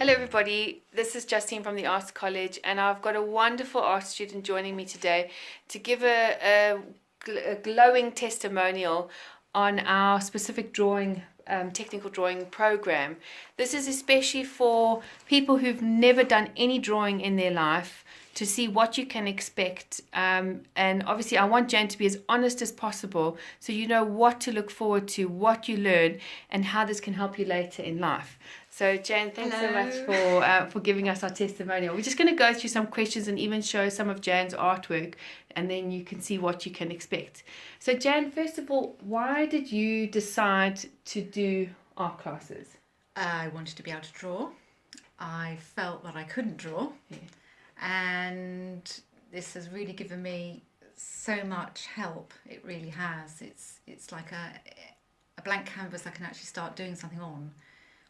Hello everybody, this is Justine from the Arts College and I've got a wonderful art student joining me today to give a glowing testimonial on our specific drawing, technical drawing program. This is especially for people who've never done any drawing in their life, to see what you can expect, and obviously I want Jan to be as honest as possible so you know what to look forward to, what you learn and how this can help you later in life. So Jan, thanks so much for giving us our testimonial. We're just going to go through some questions and even show some of Jan's artwork, and then you can see what you can expect. So Jan, first of all, why did you decide to do art classes? I wanted to be able to draw. I felt that I couldn't draw. Yeah. And this has really given me so much help. It really has. It's like a blank canvas I can actually start doing something on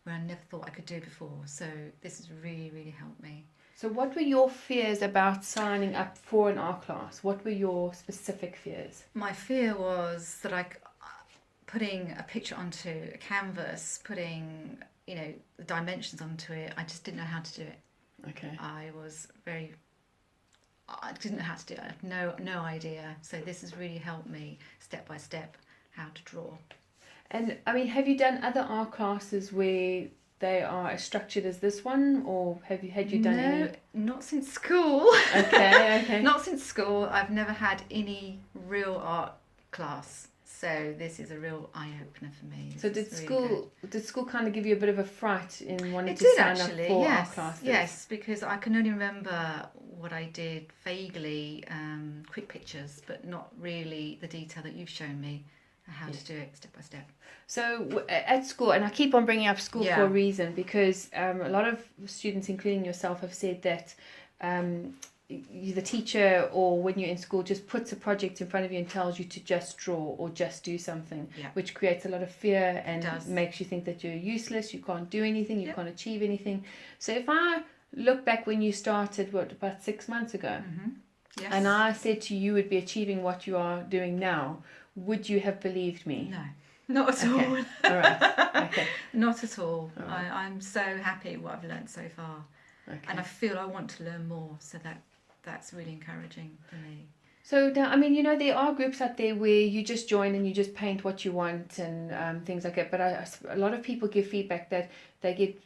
where I never thought I could do before. So this has really, really helped me. So what were your fears about signing up for an art class? What were your specific fears? My fear was that putting a picture onto a canvas, putting, the dimensions onto it, I just didn't know how to do it. Okay. I didn't know how to do it. I had no idea. So this has really helped me step by step how to draw. And I mean, have you done other art classes where they are as structured as this one, or had you done any? No, not since school. Okay. Not since school. I've never had any real art class. So this is a real eye-opener for me. So did school kind of give you a bit of a fright in wanting to sign up for art classes? Yes, because I can only remember what I did vaguely, quick pictures, but not really the detail that you've shown me, how to do it step by step. So at school, and I keep on bringing up school for a reason, because a lot of students, including yourself, have said that the teacher, or when you're in school, just puts a project in front of you and tells you to just draw or just do something, which creates a lot of fear and makes you think that you're useless, you can't do anything, you can't achieve anything. So if I look back when you started, about 6 months ago, and I said to you, you would be achieving what you are doing now, would you have believed me? No, not at all. All right. Okay. Not at all. Right. I'm so happy what I've learned so far. Okay. And I feel I want to learn more, so that's really encouraging for me. So now, I mean, there are groups out there where you just join and you just paint what you want and things like that. But a lot of people give feedback that they get,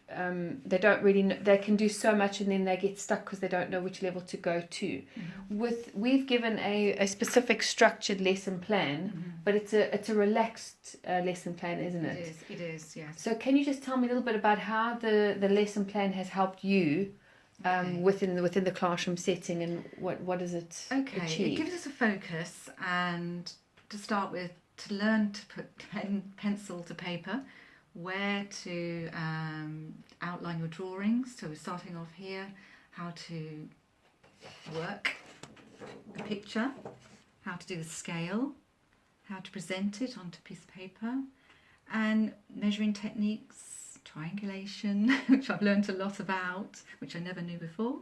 they don't really know, they can do so much and then they get stuck because they don't know which level to go to. Mm-hmm. We've given a specific structured lesson plan, but it's a relaxed lesson plan, isn't it? It is, yes. So can you just tell me a little bit about how the lesson plan has helped you within the classroom setting, and what does it achieve? It gives us a focus, and to start with, to learn to put pencil to paper, where to outline your drawings. So we're starting off here, how to work a picture, how to do the scale, how to present it onto a piece of paper, and measuring techniques, triangulation, which I've learned a lot about, which I never knew before.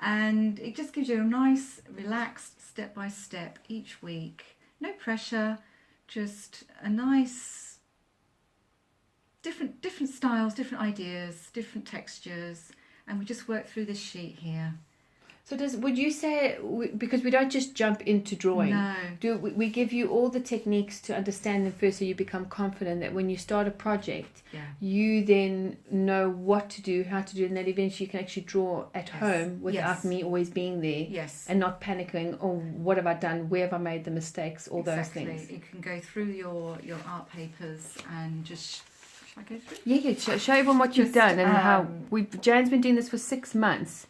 And it just gives you a nice, relaxed, step-by-step each week. No pressure, just a nice, different styles, different ideas, different textures, and we just work through this sheet here. So would you say, because we don't just jump into drawing, we give you all the techniques to understand them first, so you become confident that when you start a project, you then know what to do, how to do it, and that eventually you can actually draw at home without me always being there and not panicking, oh, what have I done, where have I made the mistakes, all those things. You can go through your art papers and just... Shall I go through? Yeah, show everyone what you've done and how... Jan's been doing this for 6 months.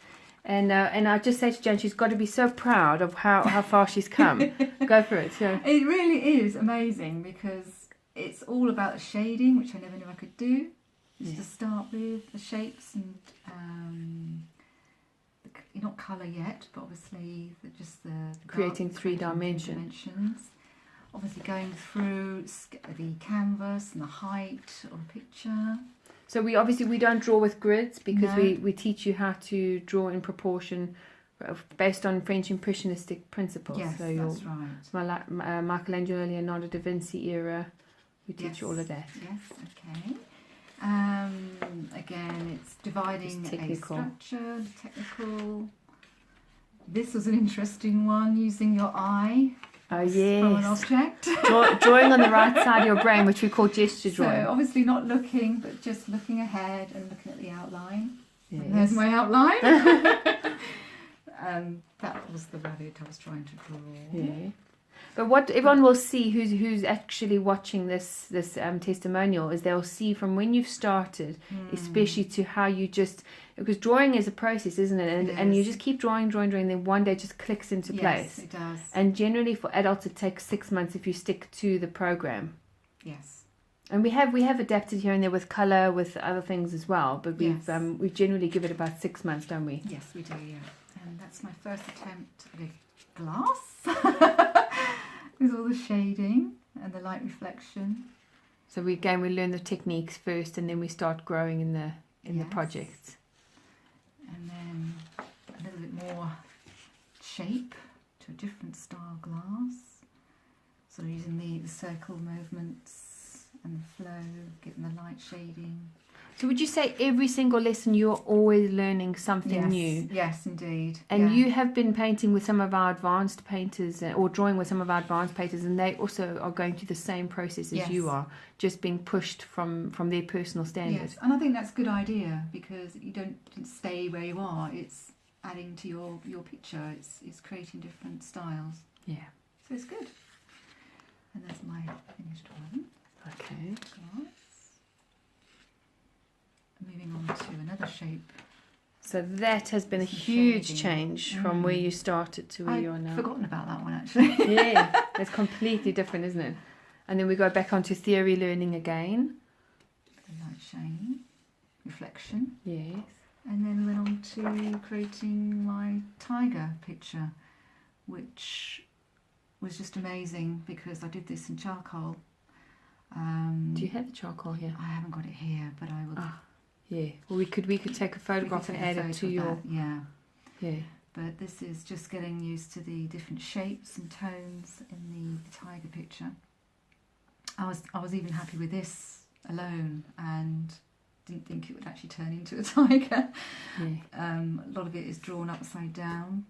And I just say to Jan, she's got to be so proud of how far she's come. Go for it. So. It really is amazing, because it's all about the shading, which I never knew I could do. Just to start with, the shapes and not colour yet, but obviously just the creating three dimensions. Obviously going through the canvas and the height of a picture. So we don't draw with grids, because we teach you how to draw in proportion based on French Impressionistic principles. Yes, so that's right. Michelangelo, Leonardo da Vinci era, we teach you all of that. Yes, okay. Again, it's dividing It's a technical. structure, technical. This was an interesting one, using your eye Oh, from an yes. object. Drawing on the right side of your brain, which we call gesture drawing. So obviously not looking, but just looking ahead and looking at the outline. Yes. And there's my outline. That was the rabbit I was trying to draw. Yeah. But what everyone will see who's actually watching this testimonial is they'll see from when you've started, especially to how you just, because drawing is a process, isn't it? And you just keep drawing, then one day it just clicks into place. Yes, it does. And generally for adults it takes 6 months if you stick to the program. Yes. And we have adapted here and there with colour, with other things as well. But we generally give it about 6 months, don't we? Yes, we do. Yeah. And that's my first attempt at a glass. With all the shading and the light reflection. So we learn the techniques first, and then we start growing in the projects. And then a little bit more shape to a different style glass. So using the circle movements and the flow, getting the light shading. So would you say every single lesson you're always learning something new? Yes, indeed. And you have been painting with some of our advanced painters, or drawing with some of our advanced painters, and they also are going through the same process as you are, just being pushed from their personal standards. Yes, and I think that's a good idea, because you don't stay where you are. It's adding to your picture. It's creating different styles. Yeah. So it's good. And that's my finished one. Okay. Glass. Moving on to another shape. So that has been a huge change from where you started to where you are now. I've forgotten about that one, actually. Yeah, it's completely different, isn't it? And then we go back onto theory learning again. The light shine, reflection. Yes. And then went on to creating my tiger picture, which was just amazing because I did this in charcoal. Do you have the charcoal here? I haven't got it here, but I will. Yeah. Well, we could take a photograph and add it to your. Yeah. Yeah. But this is just getting used to the different shapes and tones in the tiger picture. I was even happy with this alone, and didn't think it would actually turn into a tiger. Yeah. A lot of it is drawn upside down,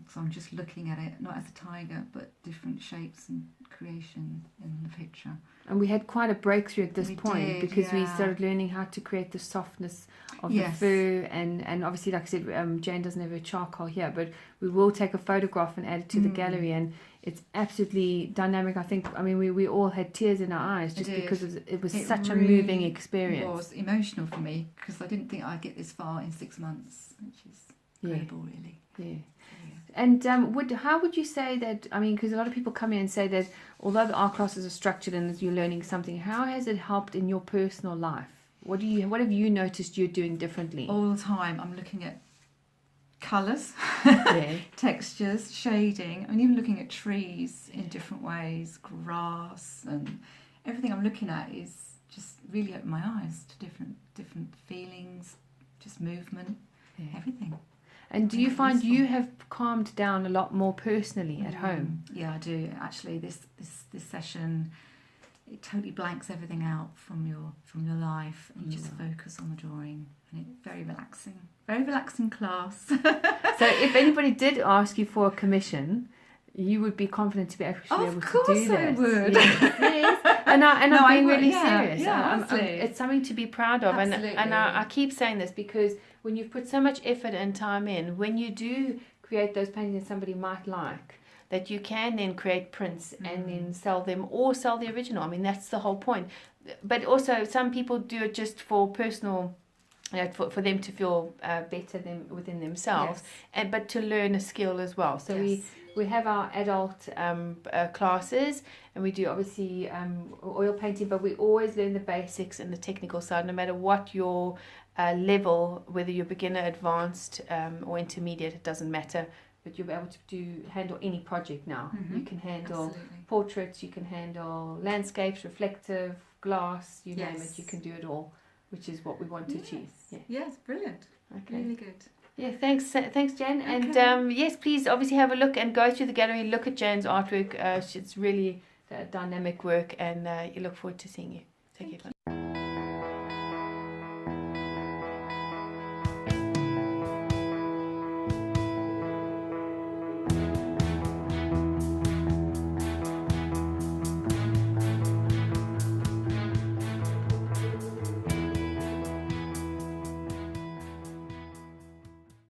so I'm just looking at it not as a tiger, but different shapes and creation in the picture. And we had quite a breakthrough at this point because we yeah. started learning how to create the softness of the fur, and obviously, like I said, Jane doesn't have a charcoal here, but we will take a photograph and add it to the gallery, and it's absolutely dynamic. I mean, we all had tears in our eyes just because it was such a moving experience. It was emotional for me because I didn't think I'd get this far in 6 months, which is incredible, really. Yeah. And how would you say that, I mean, because a lot of people come in and say that although the art classes are structured and you're learning something, how has it helped in your personal life? What have you noticed you're doing differently? All the time I'm looking at colours, textures, shading. I'm even looking at trees in different ways, grass, and everything I'm looking at is just really opened my eyes to different feelings, just movement, everything. And do you find you have calmed down a lot more personally at home? Yeah, I do. Actually, this session, it totally blanks everything out from your life, and you just focus on the drawing, and it's very relaxing class. So if anybody did ask you for a commission, you would be confident to be able to do this. Of course I would. Yes. And I'm being really serious. Yeah, it's something to be proud of. Absolutely. And I keep saying this because when you've put so much effort and time in, when you do create those paintings that somebody might like, that you can then create prints and then sell them or sell the original. I mean, that's the whole point. But also some people do it just for personal, for them to feel better within themselves, but to learn a skill as well. So we have our adult classes, and we do obviously oil painting, but we always learn the basics and the technical side, no matter what your level, whether you're beginner, advanced, or intermediate, it doesn't matter. But you'll be able to handle any project now. You can handle portraits, you can handle landscapes, reflective, glass, you name it, you can do it all, which is what we want to achieve. Yes, brilliant. Okay. Really good. Yeah, thanks Jan. Okay. And yes, please obviously have a look and go through the gallery, look at Jan's artwork. It's really dynamic work, and you look forward to seeing you. Take care.